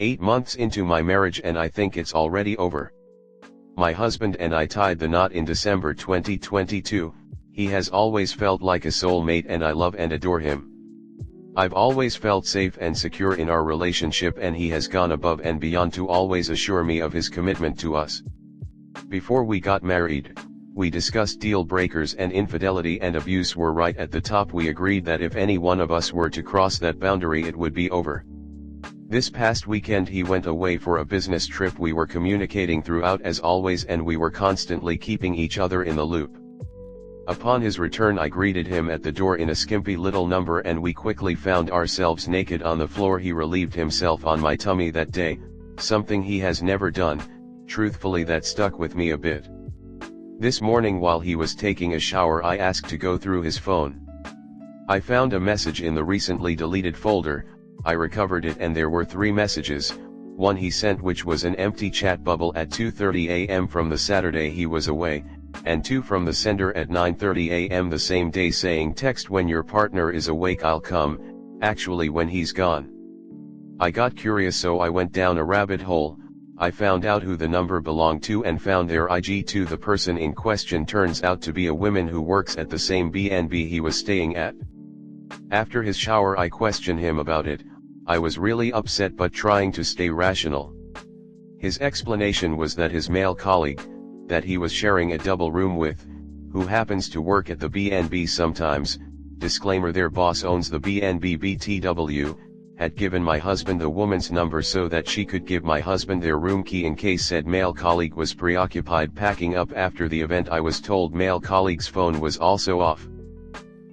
8 months into my marriage and I think it's already over. My husband and I tied the knot in December 2022, he has always felt like a soulmate and I love and adore him. I've always felt safe and secure in our relationship and he has gone above and beyond to always assure me of his commitment to us. Before we got married, we discussed deal breakers and infidelity and abuse were right at the top. We agreed that if any one of us were to cross that boundary it would be over. This past weekend he went away for a business trip. We were communicating throughout as always and we were constantly keeping each other in the loop. Upon his return I greeted him at the door in a skimpy little number and we quickly found ourselves naked on the floor. He relieved himself on my tummy that day, something he has never done. Truthfully, that stuck with me a bit. This morning while he was taking a shower I asked to go through his phone. I found a message in the recently deleted folder. I recovered it and there were 3 messages, one he sent which was an empty chat bubble at 2:30 a.m. from the Saturday he was away, and 2 from the sender at 9:30 a.m. the same day saying text when your partner is awake I'll come, actually when he's gone. I got curious so I went down a rabbit hole. I found out who the number belonged to and found their IG to the person in question turns out to be a woman who works at the same B&B he was staying at. After his shower I questioned him about it. I was really upset but trying to stay rational. His explanation was that his male colleague, that he was sharing a double room with, who happens to work at the B&B sometimes, disclaimer their boss owns the B&B BTW, had given my husband the woman's number so that she could give my husband their room key in case said male colleague was preoccupied packing up after the event. I was told male colleague's phone was also off.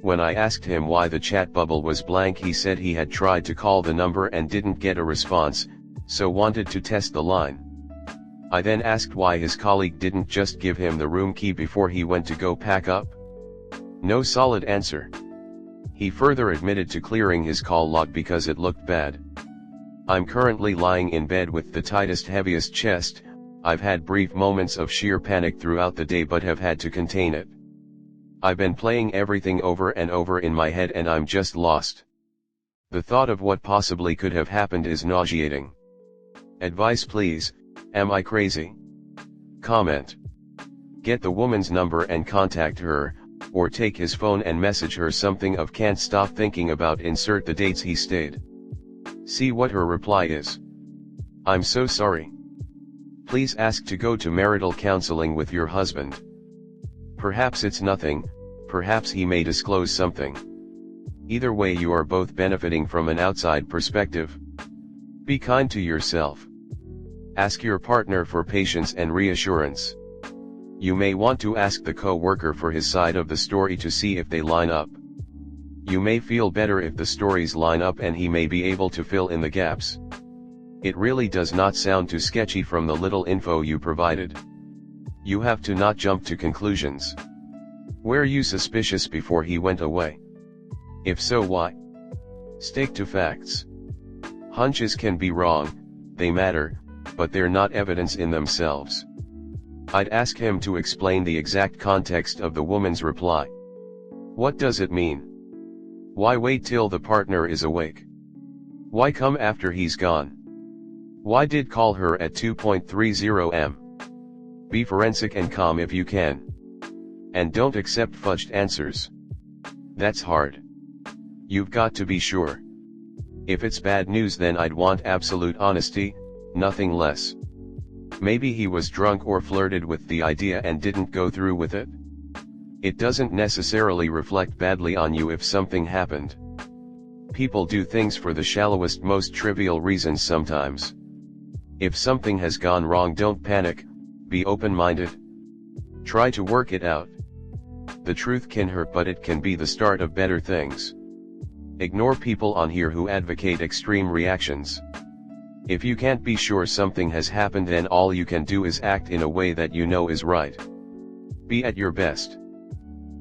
When I asked him why the chat bubble was blank he said he had tried to call the number and didn't get a response, so wanted to test the line. I then asked why his colleague didn't just give him the room key before he went to go pack up. No solid answer. He further admitted to clearing his call log because it looked bad. I'm currently lying in bed with the tightest heaviest chest. I've had brief moments of sheer panic throughout the day but have had to contain it. I've been playing everything over and over in my head and I'm just lost. The thought of what possibly could have happened is nauseating. Advice please, am I crazy? Comment. Get the woman's number and contact her, or take his phone and message her something of can't stop thinking about insert the dates he stayed. See what her reply is. I'm so sorry. Please ask to go to marital counseling with your husband. Perhaps it's nothing, perhaps he may disclose something. Either way you are both benefiting from an outside perspective. Be kind to yourself. Ask your partner for patience and reassurance. You may want to ask the co-worker for his side of the story to see if they line up. You may feel better if the stories line up and he may be able to fill in the gaps. It really does not sound too sketchy from the little info you provided. You have to not jump to conclusions. Were you suspicious before he went away? If so, why? Stick to facts. Hunches can be wrong, they matter, but they're not evidence in themselves. I'd ask him to explain the exact context of the woman's reply. What does it mean? Why wait till the partner is awake? Why come after he's gone? Why did call her at 2:30 am? Be forensic and calm if you can. And don't accept fudged answers. That's hard. You've got to be sure. If it's bad news then I'd want absolute honesty, nothing less. Maybe he was drunk or flirted with the idea and didn't go through with it. It doesn't necessarily reflect badly on you if something happened. People do things for the shallowest, most trivial reasons sometimes. If something has gone wrong, don't panic, be open-minded. Try to work it out. The truth can hurt, but it can be the start of better things. Ignore people on here who advocate extreme reactions. If you can't be sure something has happened, then all you can do is act in a way that you know is right. Be at your best.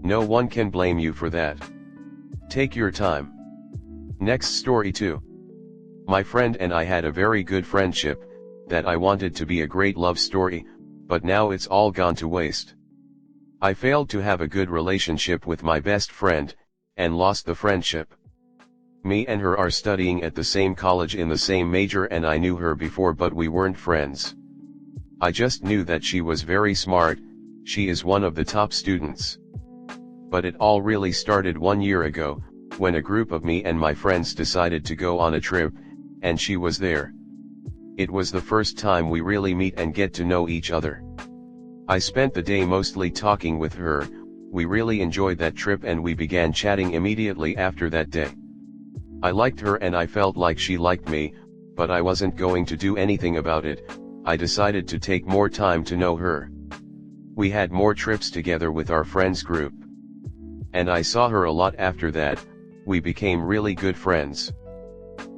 No one can blame you for that. Take your time. Next story 2. My friend and I had a very good friendship, that I wanted to be a great love story, but now it's all gone to waste. I failed to have a good relationship with my best friend, and lost the friendship. Me and her are studying at the same college in the same major, and I knew her before, but we weren't friends. I just knew that she was very smart. She is one of the top students. But it all really started 1 year ago, when a group of me and my friends decided to go on a trip, and she was there. It was the first time we really meet and get to know each other. I spent the day mostly talking with her. We really enjoyed that trip and we began chatting immediately after that day. I liked her and I felt like she liked me, but I wasn't going to do anything about it. I decided to take more time to know her. We had more trips together with our friends group. And I saw her a lot after that. We became really good friends.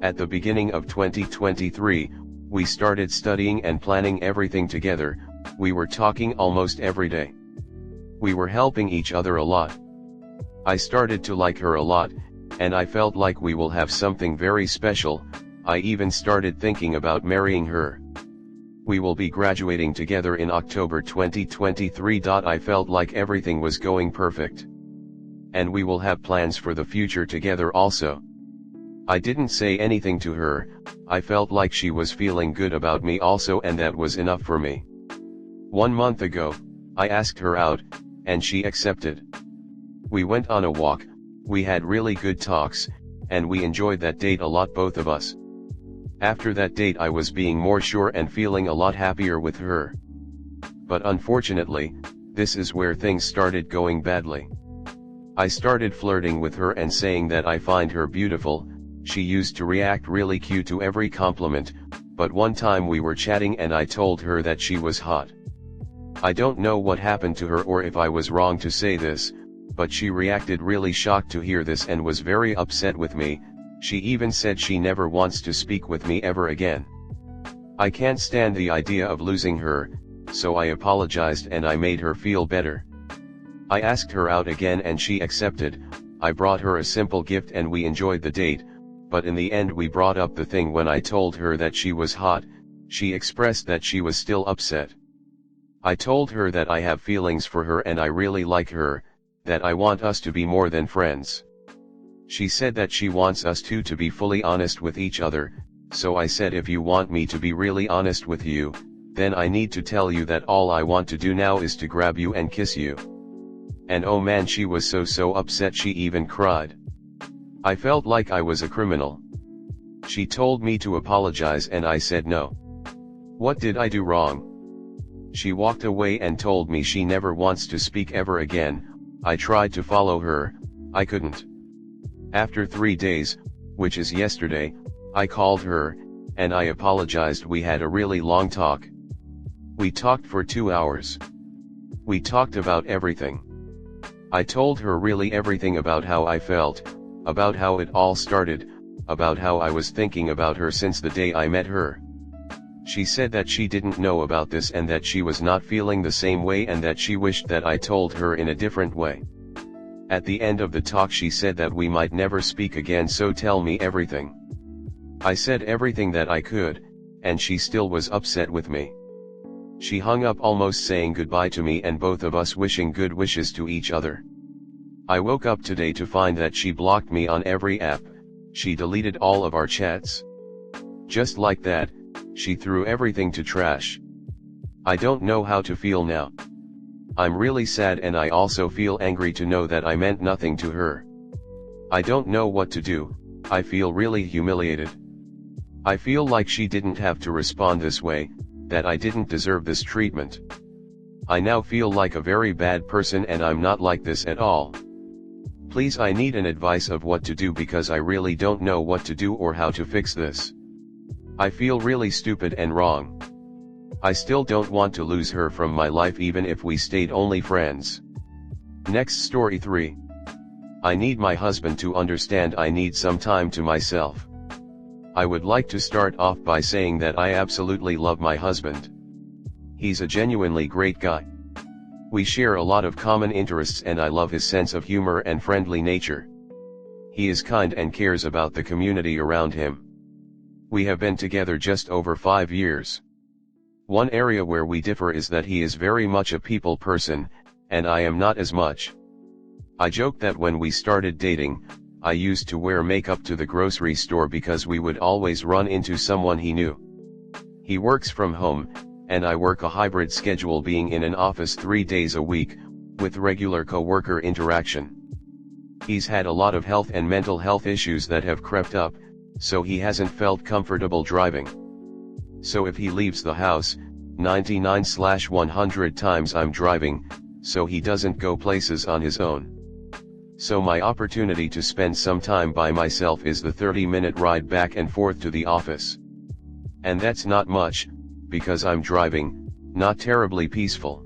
At the beginning of 2023, we started studying and planning everything together. We were talking almost every day. We were helping each other a lot. I started to like her a lot, and I felt like we will have something very special. I even started thinking about marrying her. We will be graduating together in October 2023. I felt like everything was going perfect. And we will have plans for the future together also. I didn't say anything to her. I felt like she was feeling good about me also, and that was enough for me. 1 month ago, I asked her out, and she accepted. We went on a walk, we had really good talks, and we enjoyed that date a lot, both of us. After that date I was being more sure and feeling a lot happier with her. But unfortunately, this is where things started going badly. I started flirting with her and saying that I find her beautiful. She used to react really cute to every compliment, but one time we were chatting and I told her that she was hot. I don't know what happened to her or if I was wrong to say this, but she reacted really shocked to hear this and was very upset with me. She even said she never wants to speak with me ever again. I can't stand the idea of losing her, so I apologized and I made her feel better. I asked her out again and she accepted. I brought her a simple gift and we enjoyed the date, but in the end we brought up the thing when I told her that she was hot. She expressed that she was still upset. I told her that I have feelings for her and I really like her, that I want us to be more than friends. She said that she wants us two to be fully honest with each other, so I said, if you want me to be really honest with you, then I need to tell you that all I want to do now is to grab you and kiss you. And oh man, she was so upset she even cried. I felt like I was a criminal. She told me to apologize and I said no. What did I do wrong? She walked away and told me she never wants to speak ever again. I tried to follow her, I couldn't. After 3 days, which is yesterday, I called her, and I apologized. We had a really long talk. We talked for 2 hours. We talked about everything. I told her really everything about how I felt, about how it all started, about how I was thinking about her since the day I met her. She said that she didn't know about this and that she was not feeling the same way and that she wished that I told her in a different way. At the end of the talk she said that we might never speak again, so tell me everything. I said everything that I could, and she still was upset with me. She hung up, almost saying goodbye to me, and both of us wishing good wishes to each other. I woke up today to find that she blocked me on every app. She deleted all of our chats. Just like that, she threw everything to trash. I don't know how to feel now. I'm really sad and I also feel angry to know that I meant nothing to her. I don't know what to do. I feel really humiliated. I feel like she didn't have to respond this way, that I didn't deserve this treatment. I now feel like a very bad person and I'm not like this at all. Please, I need an advice of what to do because I really don't know what to do or how to fix this. I feel really stupid and wrong. I still don't want to lose her from my life even if we stayed only friends. Next story 3. I need my husband to understand I need some time to myself. I would like to start off by saying that I absolutely love my husband. He's a genuinely great guy. We share a lot of common interests and I love his sense of humor and friendly nature. He is kind and cares about the community around him. We have been together just over 5 years. One area where we differ is that he is very much a people person, and I am not as much. I joke that when we started dating, I used to wear makeup to the grocery store because we would always run into someone he knew. He works from home, and I work a hybrid schedule, being in an office 3 days a week, with regular co-worker interaction. He's had a lot of health and mental health issues that have crept up, so he hasn't felt comfortable driving. So if he leaves the house, 99/100 times I'm driving, so he doesn't go places on his own. So my opportunity to spend some time by myself is the 30-minute ride back and forth to the office. And that's not much, because I'm driving, not terribly peaceful.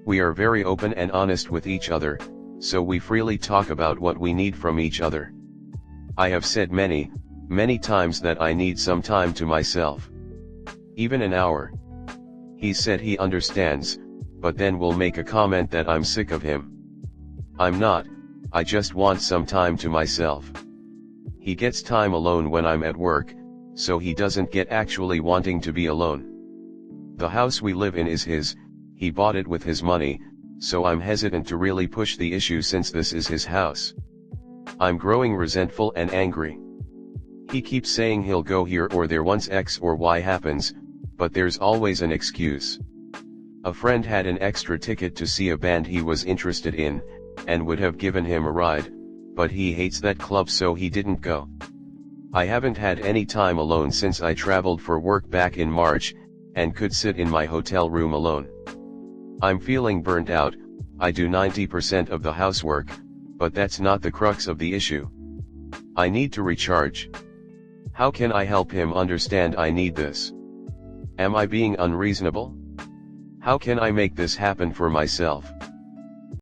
We are very open and honest with each other, so we freely talk about what we need from each other. I have said many times that I need some time to myself. Even an hour. He said he understands, but then will make a comment that I'm sick of him. I'm not, I just want some time to myself. He gets time alone when I'm at work, so he doesn't get actually wanting to be alone. The house we live in is his, he bought it with his money, so I'm hesitant to really push the issue since this is his house. I'm growing resentful and angry. He keeps saying he'll go here or there once X or Y happens, but there's always an excuse. A friend had an extra ticket to see a band he was interested in, and would have given him a ride, but he hates that club so he didn't go. I haven't had any time alone since I traveled for work back in March, and could sit in my hotel room alone. I'm feeling burnt out. I do 90% of the housework, but that's not the crux of the issue. I need to recharge. How can I help him understand I need this? Am I being unreasonable? How can I make this happen for myself?